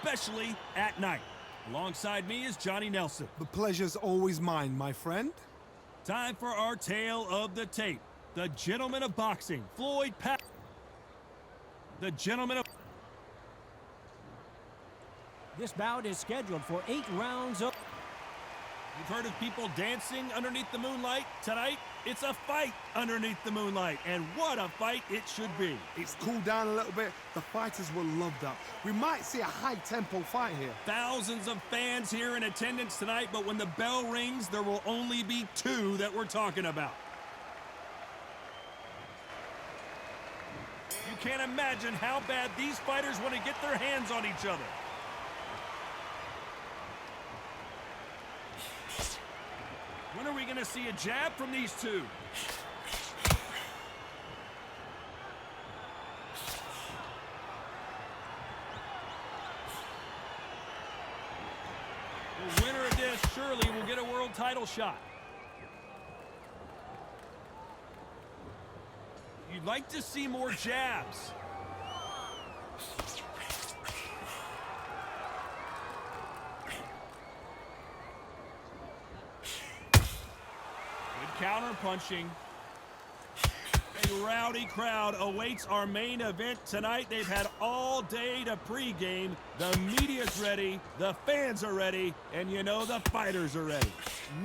especially at night. Alongside me is Johnny Nelson. The pleasure's always mine, my friend. Time for our tale of the tape. The gentleman of boxing, Floyd Pat. The gentleman of... This bout is scheduled for 8 rounds of... You've heard of people dancing underneath the moonlight? Tonight, it's a fight underneath the moonlight, and what a fight it should be. It's cooled down a little bit. The fighters will love that. We might see a high-tempo fight here. Thousands of fans here in attendance tonight, but when the bell rings, there will only be 2 that we're talking about. You can't imagine how bad these fighters want to get their hands on each other. When are we going to see a jab from these 2? The winner of this surely will get a world title shot. You'd like to see more jabs. Counter punching. A rowdy crowd awaits our main event tonight. They've had all day to pregame. The media's ready, the fans are ready, and you know the fighters are ready.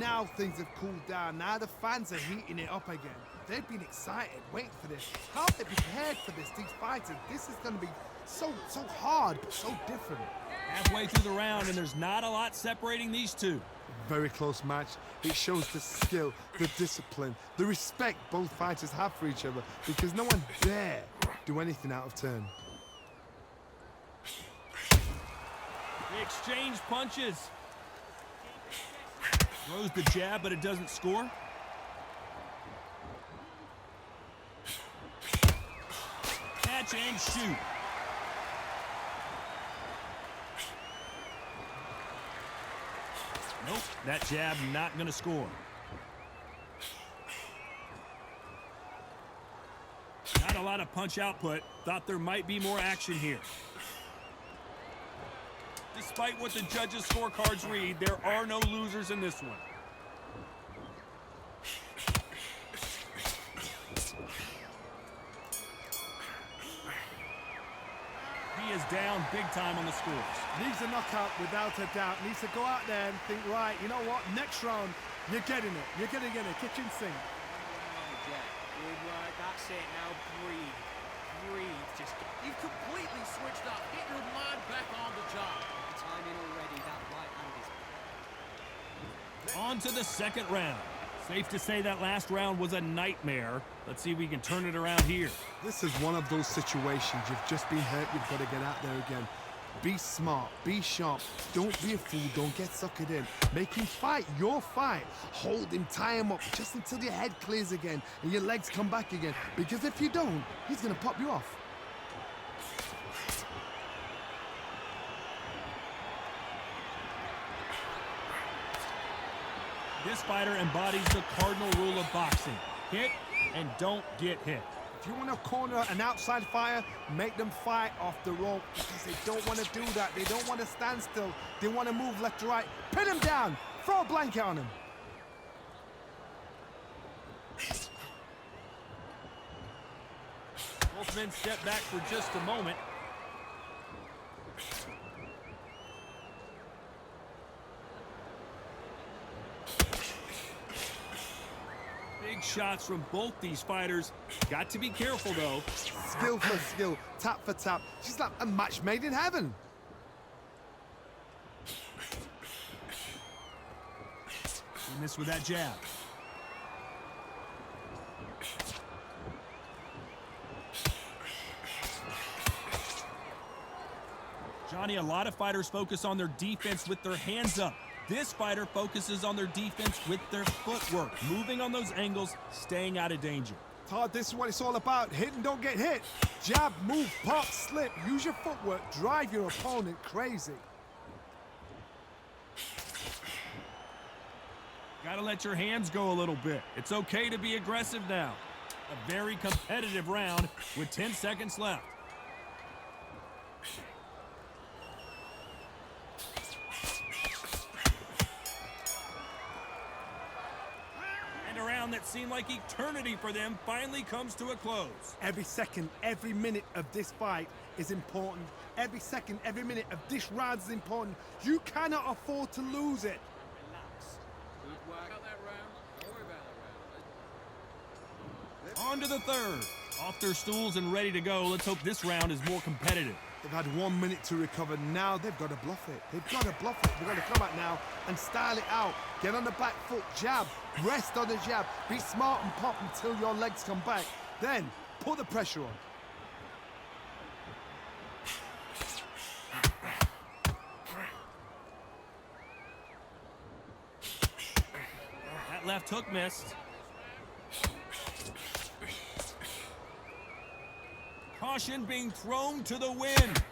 Now things have cooled down. Now the fans are heating it up again. They've been excited, waiting for this. How have they prepared for this, these fighters? This is going to be so hard, but so different. Halfway through the round, and there's not a lot separating these 2. Very close match. It shows the skill, the discipline, the respect both fighters have for each other, because no one dare do anything out of turn. They exchange punches. Throws the jab, but it doesn't score. Catch and shoot. Nope, that jab not going to score. Not a lot of punch output. Thought there might be more action here. Despite what the judges' scorecards read, there are no losers in this one. He is down big time on the scores. Needs a knockout without a doubt. Needs to go out there and think, right, you know what, next round, you're getting it. You're going to get a kitchen sink. Good work, that's it now, breathe. Breathe, just... You've completely switched up. Get your mind back on the job. Timing already, that right hand is... On to the second round. Safe to say that last round was a nightmare. Let's see if we can turn it around here. This is one of those situations. You've just been hurt. You've got to get out there again. Be smart. Be sharp. Don't be a fool. Don't get suckered in. Make him fight your fight. Hold him. Tie him up just until your head clears again and your legs come back again. Because if you don't, he's going to pop you off. This fighter embodies the cardinal rule of boxing. Hit and don't get hit. If you want to corner an outside fighter, make them fight off the rope because they don't want to do that. They don't want to stand still. They want to move left to right. Pin him down. Throw a blanket on him. Both men step back for just a moment. Big shots from both these fighters. Got to be careful, though. Skill for skill, tap for tap. She's like a match made in heaven. He missed with that jab. Johnny, a lot of fighters focus on their defense with their hands up. This fighter focuses on their defense with their footwork, moving on those angles, staying out of danger. Todd, this is what it's all about. Hit and don't get hit. Jab, move, pop, slip. Use your footwork. Drive your opponent crazy. Gotta let your hands go a little bit. It's okay to be aggressive now. A very competitive round with 10 seconds left. round that seemed like eternity for them finally comes to a close. Every second, every minute of this fight is important. Every second, every minute of this round is important. You cannot afford to lose it. Relax. Good work out that round. Don't worry about that round. On to the third. Off their stools and ready to go. Let's hope this round is more competitive. They've had 1 minute to recover. Now they've got to bluff it. They've got to bluff it. They've got to come out now and style it out. Get on the back foot, jab, rest on the jab. Be smart and pop until your legs come back. Then put the pressure on. That left hook missed. Caution being thrown to the wind.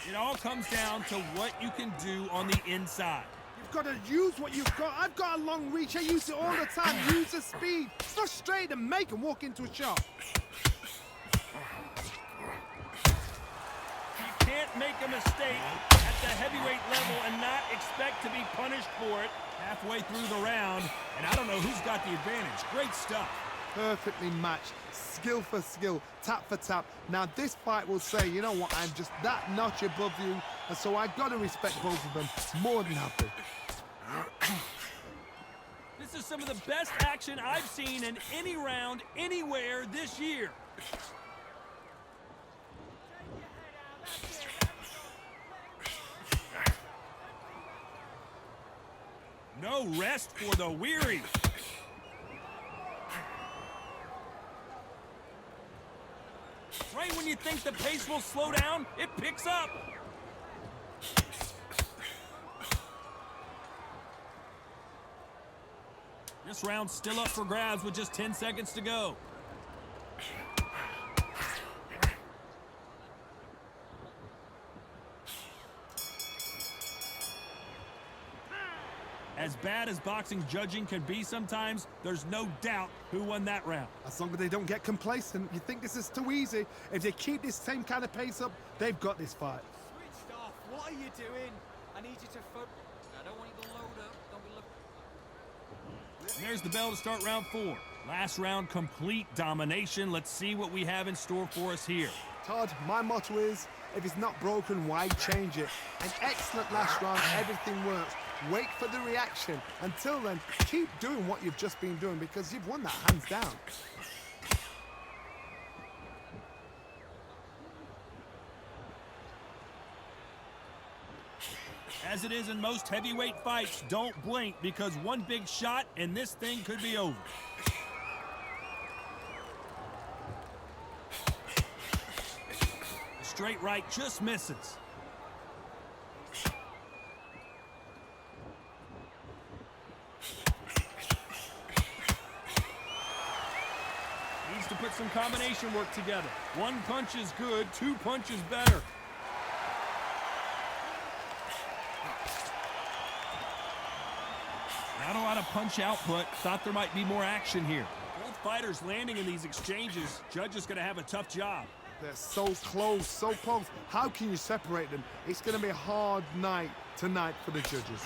It all comes down to what you can do on the inside. You've got to use what you've got. I've got a long reach. I use it all the time. Use the speed. It's not straight and make and walk into a shot. You can't make a mistake at the heavyweight level and not expect to be punished for it. Halfway through the round, and I don't know who's got the advantage. Great stuff. Perfectly matched, skill for skill, tap for tap. Now this fight will say, you know what, I'm just that notch above you, and so I've got to respect both of them more than happy. This is some of the best action I've seen in any round, anywhere this year. No rest for the weary. Right when you think the pace will slow down, it picks up. This round's still up for grabs with just 10 seconds to go. As bad as boxing judging can be sometimes, there's no doubt who won that round. As long as they don't get complacent, you think this is too easy. If they keep this same kind of pace up, they've got this fight. Switched off. What are you doing? I need you to focus. I don't want you to load up. Don't be looking. There's the bell to start round 4. Last round, complete domination. Let's see what we have in store for us here. Todd, my motto is, if it's not broken, why change it? An excellent last round, everything works. Wait for the reaction. Until then, keep doing what you've just been doing because you've won that hands down. As it is in most heavyweight fights, don't blink because one big shot and this thing could be over. Straight right just misses. Needs to put some combination work together. One punch is good, 2 punches better. Not a lot of punch output. Thought there might be more action here. Both fighters landing in these exchanges. Judge is going to have a tough job. They're so close, so close. How can you separate them? It's going to be a hard night tonight for the judges.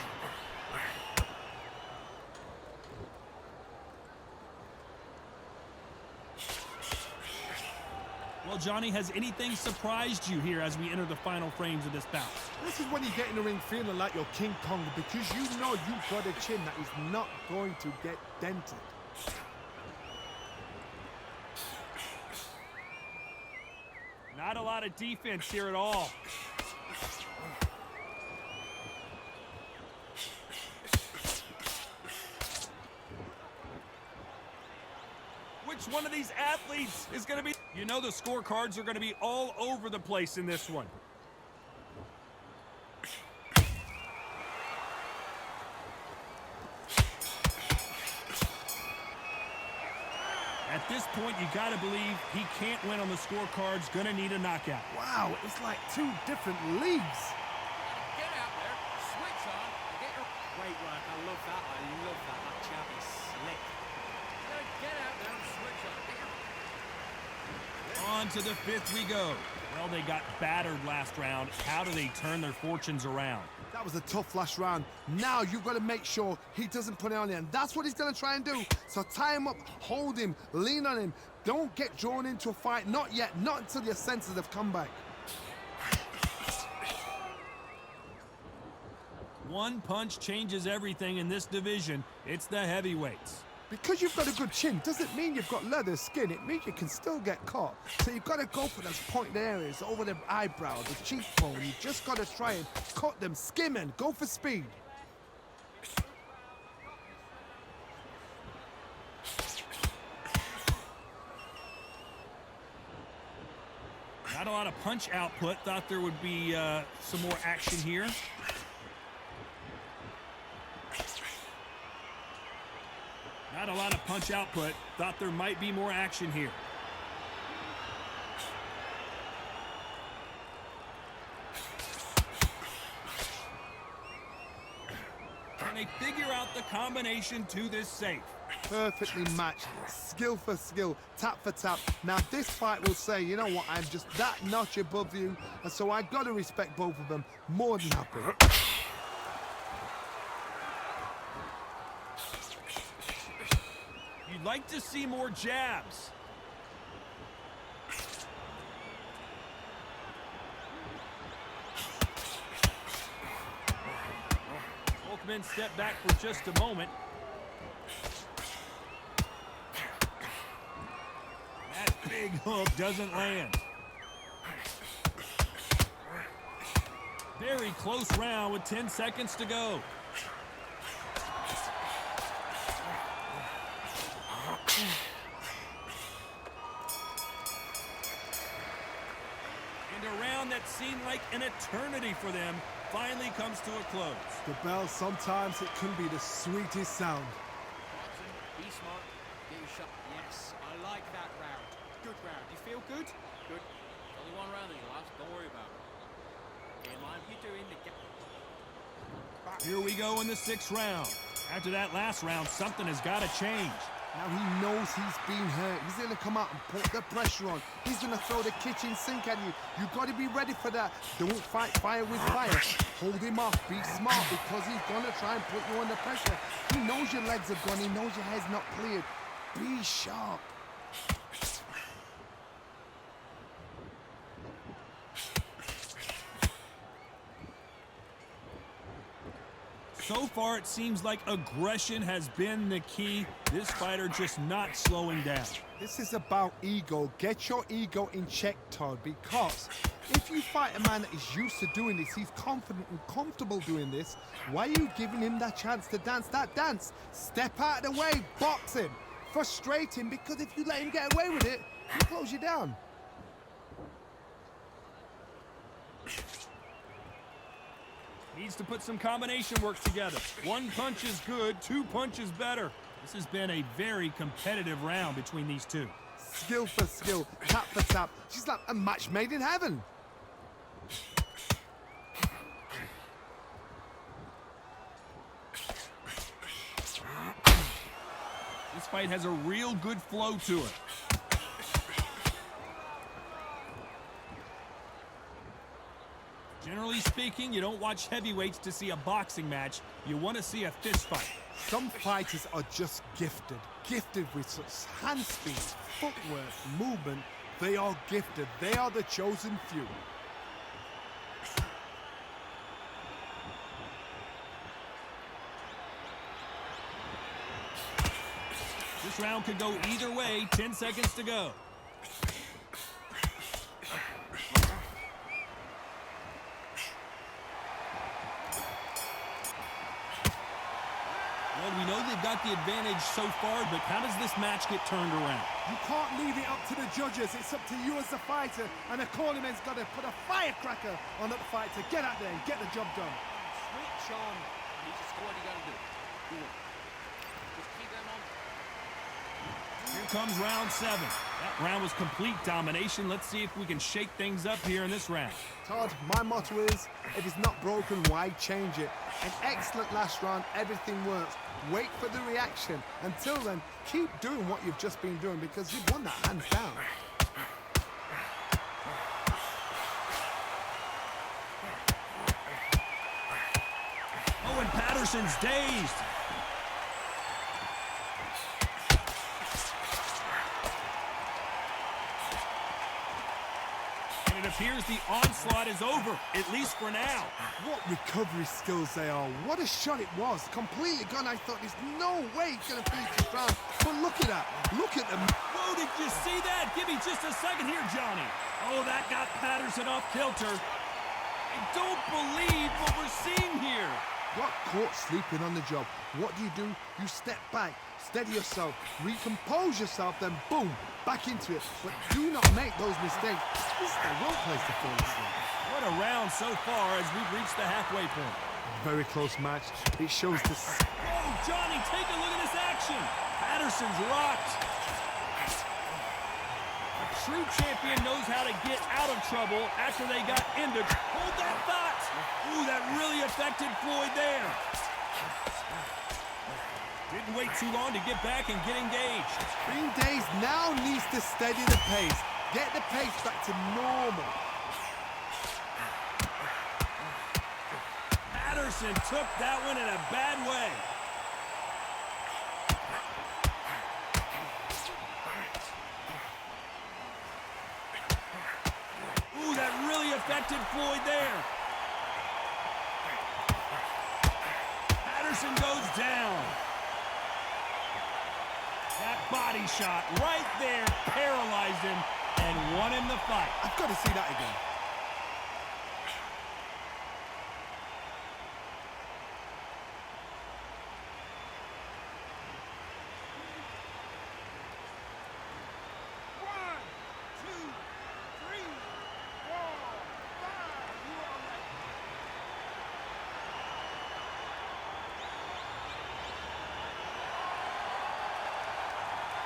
Well, Johnny, has anything surprised you here as we enter the final frames of this bout? This is when you get in the ring feeling like you're King Kong because you know you've got a chin that is not going to get dented. Not a lot of defense here at all. Which one of these athletes is going to be... You know the scorecards are going to be all over the place in this one. At this point, you got to believe he can't win on the scorecards. Going to need a knockout. Wow, it's like two different leagues. Get out there, switch on, and get your... Great work, I love that, that jab is slick. Get out there and switch on, get your... On to the 5th we go. Well, they got battered last round. How do they turn their fortunes around? That was a tough last round. Now you've got to make sure he doesn't put it on you, and that's what he's going to try and do. So tie him up, hold him, lean on him. Don't get drawn into a fight. Not yet. Not until your senses have come back. One punch changes everything in this division. It's the heavyweights. Because you've got a good chin doesn't mean you've got leather skin. It means you can still get caught. So you've got to go for those pointed areas over the eyebrow, the cheekbone. You just got to try and cut them, skim and go for speed. Not a lot of punch output. Thought there would be some more action here. Not a lot of punch output. Thought there might be more action here. Can they figure out the combination to this safe? Perfectly matched, skill for skill, tap for tap. Now this fight will say, you know what, I'm just that notch above you, and so I got to respect both of them. More than happy. You'd like to see more jabs. Both men step back for just a moment. That big hook doesn't land. Very close round with 10 seconds to go. And a round that seemed like an eternity for them finally comes to a close. The bell, sometimes it can be the sweetest sound. Martin, be smart, get your shot. Yes, I like that round. Good round. You feel good? Good. Only one round in your last. Don't worry about it. Yeah, man, you're doing the gap. Here we go in the 6th round. After that last round, something has got to change. Now he knows he's been hurt. He's going to come out and put the pressure on. He's going to throw the kitchen sink at you. You've got to be ready for that. Don't fight fire with fire. Hold him off. Be smart because he's going to try and put you under pressure. He knows your legs are gone. He knows your head's not cleared. Be sharp. So far, it seems like aggression has been the key. This fighter just not slowing down. This is about ego. Get your ego in check, Todd, because if you fight a man that is used to doing this, he's confident and comfortable doing this, why are you giving him that chance to dance that dance? Step out of the way, box him, frustrate him, because if you let him get away with it, he'll close you down. Needs to put some combination work together. One punch is good, 2 punches better. This has been a very competitive round between these two. Skill for skill, tap for tap. She's like a match made in heaven. This fight has a real good flow to it. Generally speaking, you don't watch heavyweights to see a boxing match. You want to see a fist fight. Some fighters are just gifted. Gifted with such hand speed, footwork, movement. They are gifted. They are the chosen few. This round could go either way. 10 seconds to go. Well, we know they've got the advantage so far, but how does this match get turned around? You can't leave it up to the judges. It's up to you as the fighter, and the cornerman's got to put a firecracker on the fight to get out there and get the job done. Switch on. And you just do what you got to do. Do it. Just keep them on. Here comes round 7. That round was complete domination. Let's see if we can shake things up here in this round. Todd, my motto is, if it's not broken, why change it? An excellent last round, everything works. Wait for the reaction. Until then, keep doing what you've just been doing because you've won that hands down. Patterson's dazed. And it appears the onslaught is over, at least for now. What recovery skills they are. What a shot it was. Completely gone. I thought there's no way he's going to finish this round. But look at that. Look at them. Whoa, did you see that? Give me just a second here, Johnny. Oh, that got Patterson off kilter. I don't believe what we're seeing here. Got caught sleeping on the job. What do? You step back, steady yourself, recompose yourself, then boom, back into it. But do not make those mistakes. This is the wrong place to fall asleep. What a round so far as we've reached the halfway point. Very close match. It shows the... Whoa, Johnny, take a look at this action. Patterson's rocked. A true champion knows how to get out of trouble after they got into... Hold that thought. Ooh, that really affected Floyd there. Didn't wait too long to get back and get engaged. Green Days now needs to steady the pace. Get the pace back to normal. Patterson took that one in a bad way. Ooh, that really affected Floyd there. Patterson goes down. That body shot right there paralyzed him and won him the fight. I've got to see that again.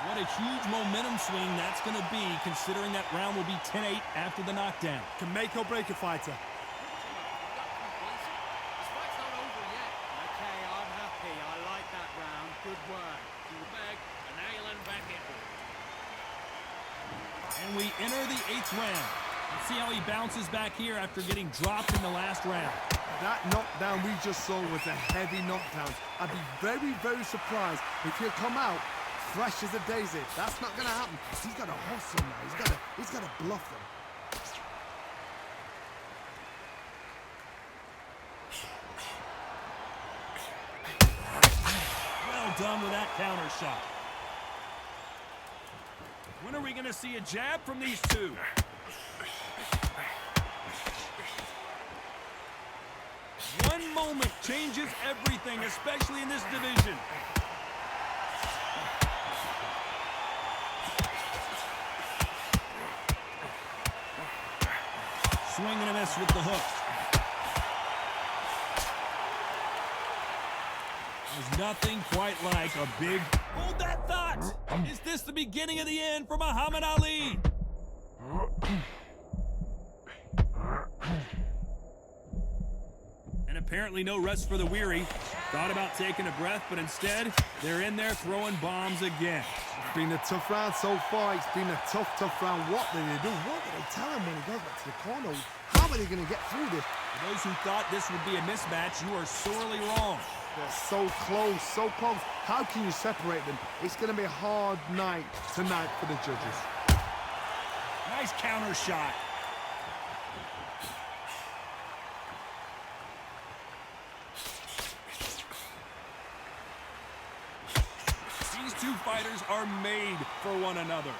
What a huge momentum swing that's going to be, considering that round will be 10-8 after the knockdown. Can make or break a fighter. This fight's not over yet. Okay, I'm happy. I like that round. Good work. To the bag, and nailing back in. And we enter the 8th round. Let's see how he bounces back here after getting dropped in the last round. That knockdown we just saw was a heavy knockdown. I'd be very, very surprised if he'll come out fresh as a daisy. That's not going to happen. He's got to hustle now. He's got to bluff them. Well done with that counter shot. When are we going to see a jab from these two? One moment changes everything, especially in this division. Swing and a miss with the hook. There's nothing quite like a big... Hold that thought! Is this the beginning of the end for Muhammad Ali? And apparently no rest for the weary. Thought about taking a breath, but instead, they're in there throwing bombs again. It's been a tough round so far. It's been a tough round. What do they do? What do they tell him when he goes back to the corner? How are they going to get through this? For those who thought this would be a mismatch, you are sorely wrong. They're so close, so close. How can you separate them? It's going to be a hard night tonight for the judges. Nice counter shot. These two fighters are made for one another.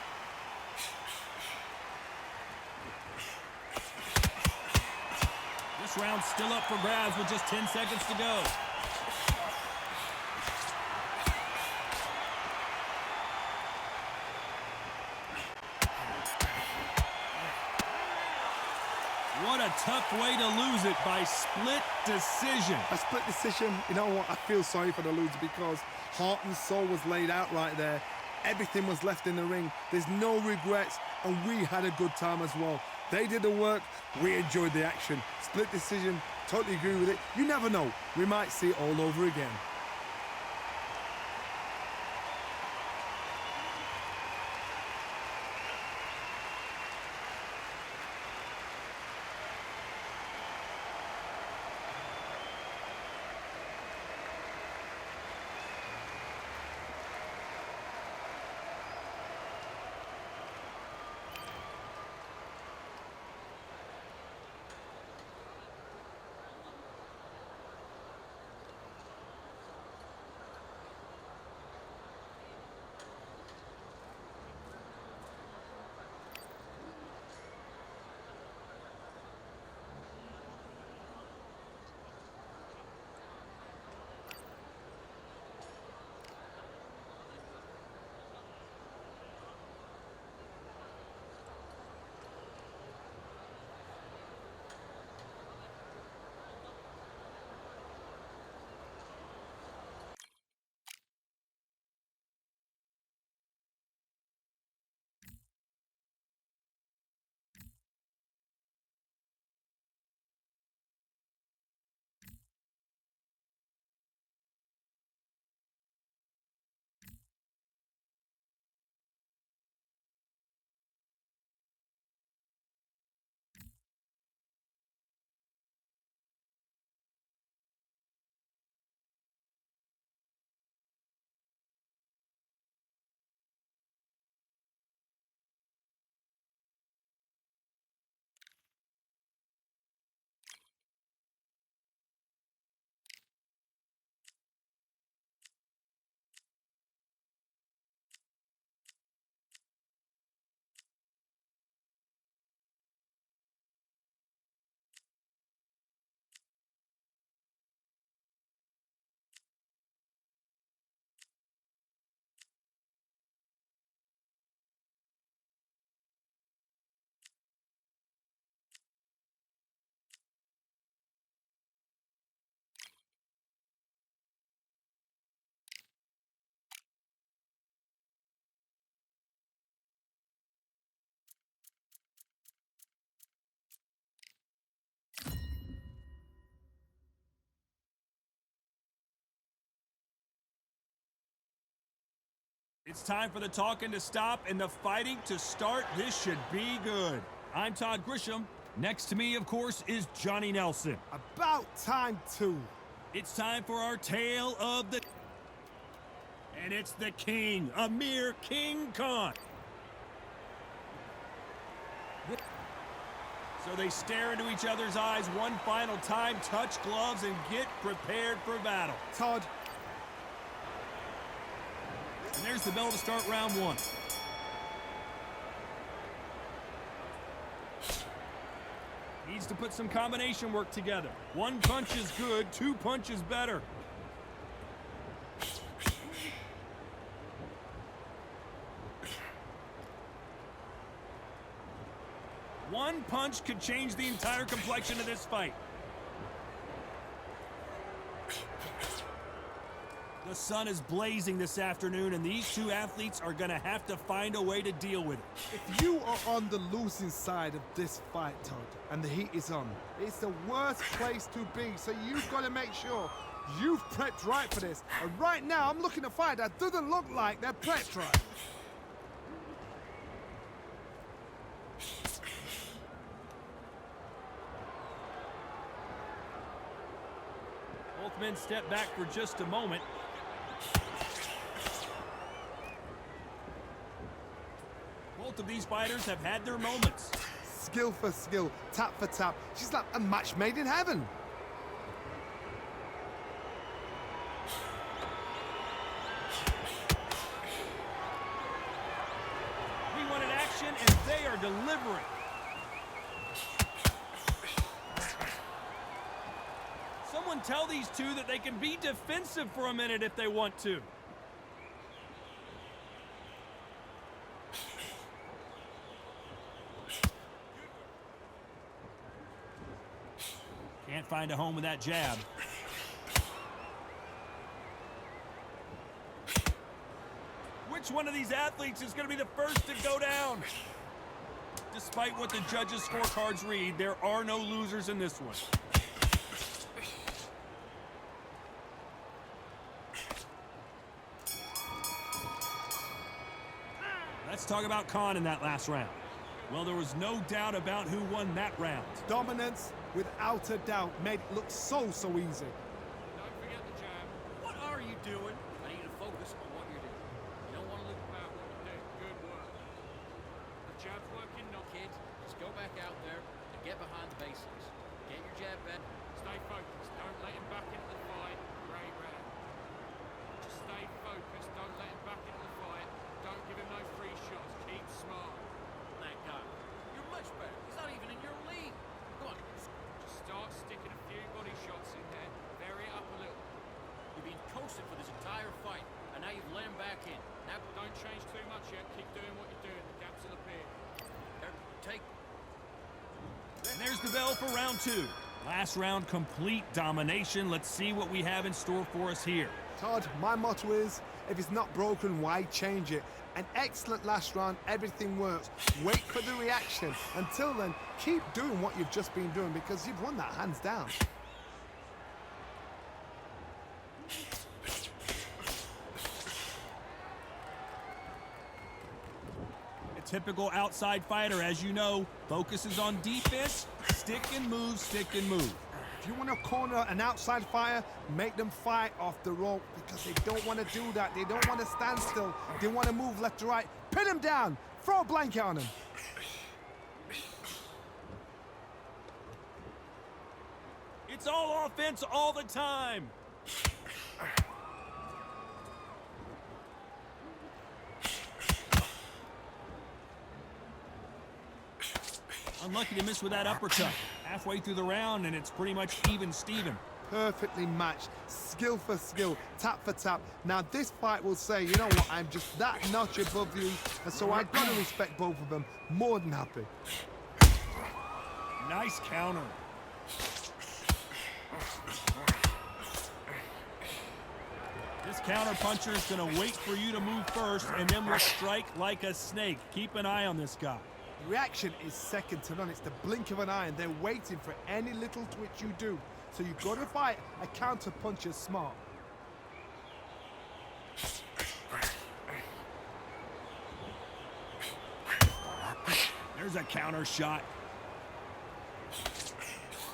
This round's still up for grabs with just 10 seconds to go. What a tough way to lose it by split decision. A split decision, you know what? I feel sorry for the loser because heart and soul was laid out right there. Everything was left in the ring. There's no regrets, and we had a good time as well. They did the work. We enjoyed the action. Split decision, totally agree with it. You never know. We might see it all over again. It's time for the talking to stop and the fighting to start. This should be good. I'm Todd Grisham. Next to me, of course, is Johnny Nelson. About time too. It's time for our tale of the... And it's the King, Amir King Khan. So they stare into each other's eyes one final time, touch gloves, and get prepared for battle. Todd. And there's the bell to start round one. Needs to put some combination work together. One punch is good, two punches better. One punch could change the entire complexion of this fight. The sun is blazing this afternoon, and these two athletes are going to have to find a way to deal with it. If you are on the losing side of this fight, Todd, and the heat is on, it's the worst place to be, so you've got to make sure you've prepped right for this. And right now, I'm looking at a fight that doesn't look like they're prepped right. Both men step back for just a moment. Both of these fighters have had their moments. Skill for skill, tap for tap. She's like a match made in heaven. We wanted action, and they are delivering. Someone tell these two that they can be defensive for a minute if they want to. Can't find a home with that jab. Which one of these athletes is going to be the first to go down? Despite what the judges' scorecards read, there are no losers in this one. Let's talk about Khan in that last round. Well, there was no doubt about who won that round. Dominance, without a doubt, made it look so easy. Don't forget the jab. What are you doing? I need you to focus on what you're doing. You don't want to look about what you're doing. Good work. The jab's working, no kid. Just go back out there and get behind the basics. Get your jab bet. Stay focused. Don't let him back into the fight. Great round. Just stay focused. Don't let him back into the fight. Don't give him no free shots. Keep smart. Let go. You're much better. He's not even in your league. Go on. Just start sticking a few body shots in there. Vary it up a little. You've been coasting for this entire fight, and now you've let him back in. Now don't change too much yet. Keep doing what you're doing. The gaps will appear. There, take. And there's the bell for round two. Last round, complete domination. Let's see what we have in store for us here. Todd, my motto is, if it's not broken, why change it? An excellent last round, everything works. Wait for the reaction. Until then, keep doing what you've just been doing because you've won that hands down. A typical outside fighter, as you know, focuses on defense, stick and move, stick and move. If you want to corner an outside fighter, make them fight off the rope because they don't want to do that. They don't want to stand still. They want to move left to right. Pin them down. Throw a blanket on them. It's all offense all the time. Unlucky to miss with that uppercut. Halfway through the round, and it's pretty much even Steven. Perfectly matched, skill for skill, tap for tap. Now this fight will say, you know what, I'm just that notch above you, and so I've got to respect both of them. More than happy. Nice counter. This counter puncher is going to wait for you to move first, and then will strike like a snake. Keep an eye on this guy. Reaction is second to none. It's the blink of an eye, and they're waiting for any little twitch you do. So you've got to fight a counter puncher smart. There's a counter shot.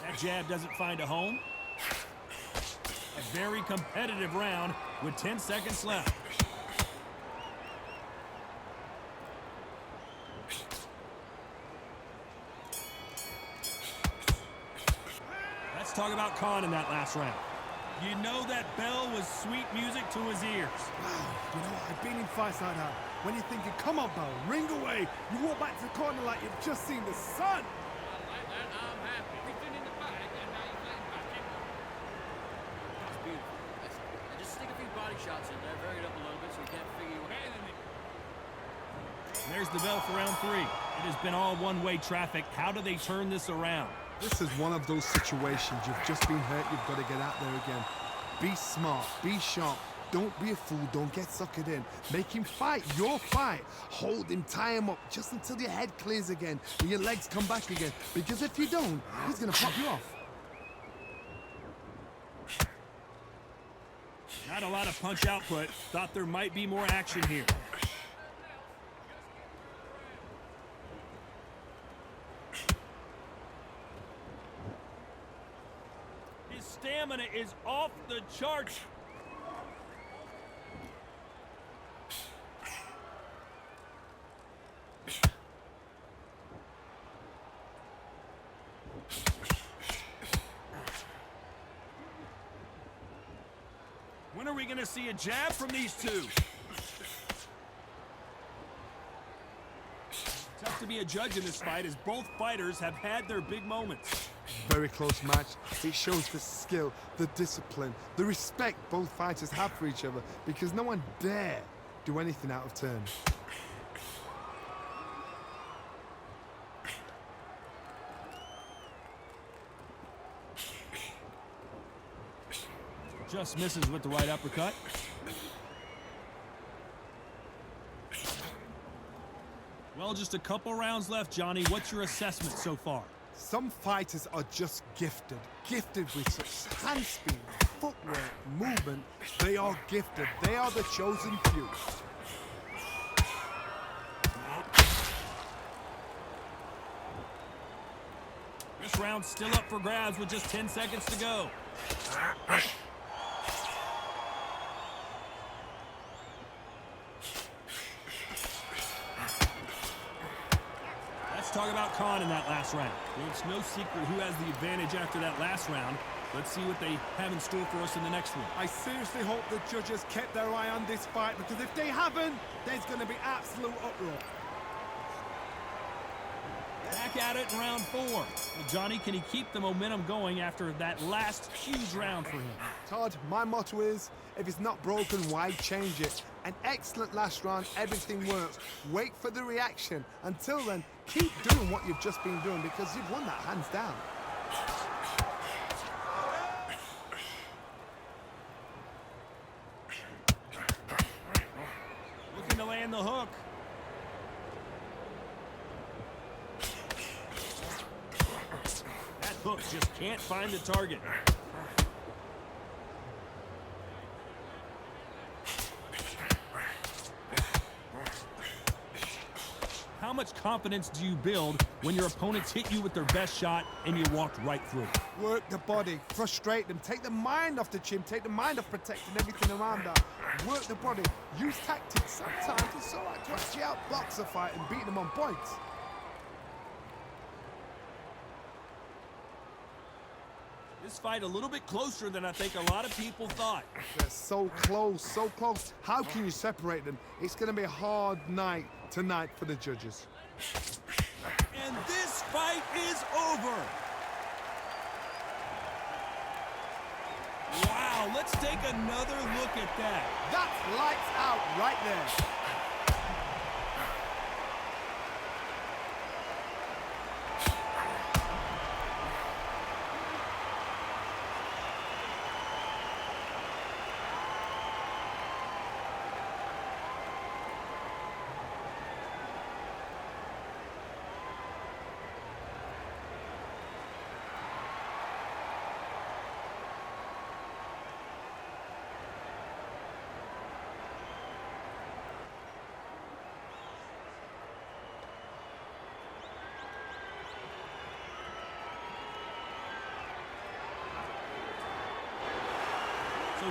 That jab doesn't find a home. A very competitive round with 10 seconds left. Let's talk about Khan in that last round. You know that bell was sweet music to his ears. Wow, you know, I've been in fights like that. When you're thinking, come on, Bell, ring away. You walk back to the corner like you've just seen the sun. I like that. I'm happy. Everything in the bag, and now you're getting back in. That's beautiful. And just stick a few body shots in there, vary it up a little bit so we can't figure you out. There's the bell for round 3. It has been all one-way traffic. How do they turn this around? This is one of those situations. You've just been hurt. You've got to get out there again. Be smart. Be sharp. Don't be a fool. Don't get suckered in. Make him fight your fight. Hold him. Tie him up just until your head clears again and your legs come back again. Because if you don't, he's going to pop you off. Not a lot of punch output. Thought there might be more action here. His stamina is off the charts. When are we going to see a jab from these two? Tough to be a judge in this fight as both fighters have had their big moments. Very close match. It shows the skill, the discipline, the respect both fighters have for each other because no one dare do anything out of turn. Just misses with the right uppercut. Well, just a couple rounds left, Johnny. What's your assessment so far? Some fighters are just gifted. Gifted with such hand speed, footwork, movement. They are gifted. They are the chosen few. This round's still up for grabs with just 10 seconds to go. Let's talk about Khan in that last round. Well, it's no secret who has the advantage after that last round. Let's see what they have in store for us in the next one. I seriously hope the judges kept their eye on this fight because if they haven't, there's going to be absolute uproar. Back at it in round 4. Well, Johnny, can he keep the momentum going after that last huge round for him? Todd, my motto is, if it's not broken, why change it? An excellent last round, everything works. Wait for the reaction. Until then, keep doing what you've just been doing because you've won that hands down. Looking to land the hook. That hook just can't find the target. How much confidence do you build when your opponents hit you with their best shot and you walked right through it? Work the body, frustrate them, take the mind off the chin, take the mind off protecting everything around that. Work the body, use tactics. Sometimes it's all right to actually outbox a fight and beat them on points. This fight a little bit closer than I think a lot of people thought. They're so close, so close. How can you separate them? It's going to be a hard night tonight for the judges. And this fight is over. Wow, let's take another look at that. That's lights out right there.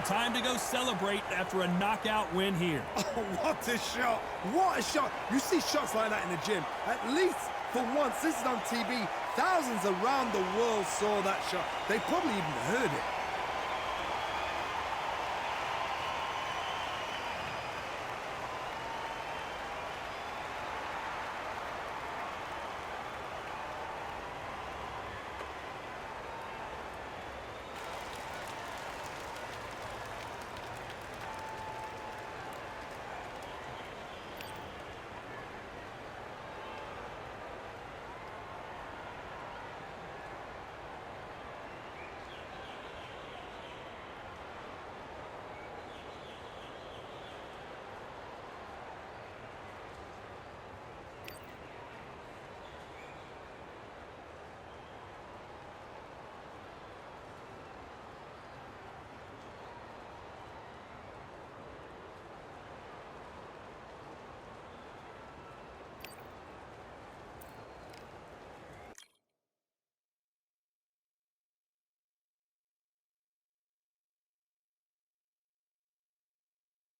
time to go celebrate after a knockout win here. Oh, what a shot. What a shot. You see shots like that in the gym. At least for once, this is on TV. Thousands around the world saw that shot. They probably even heard it.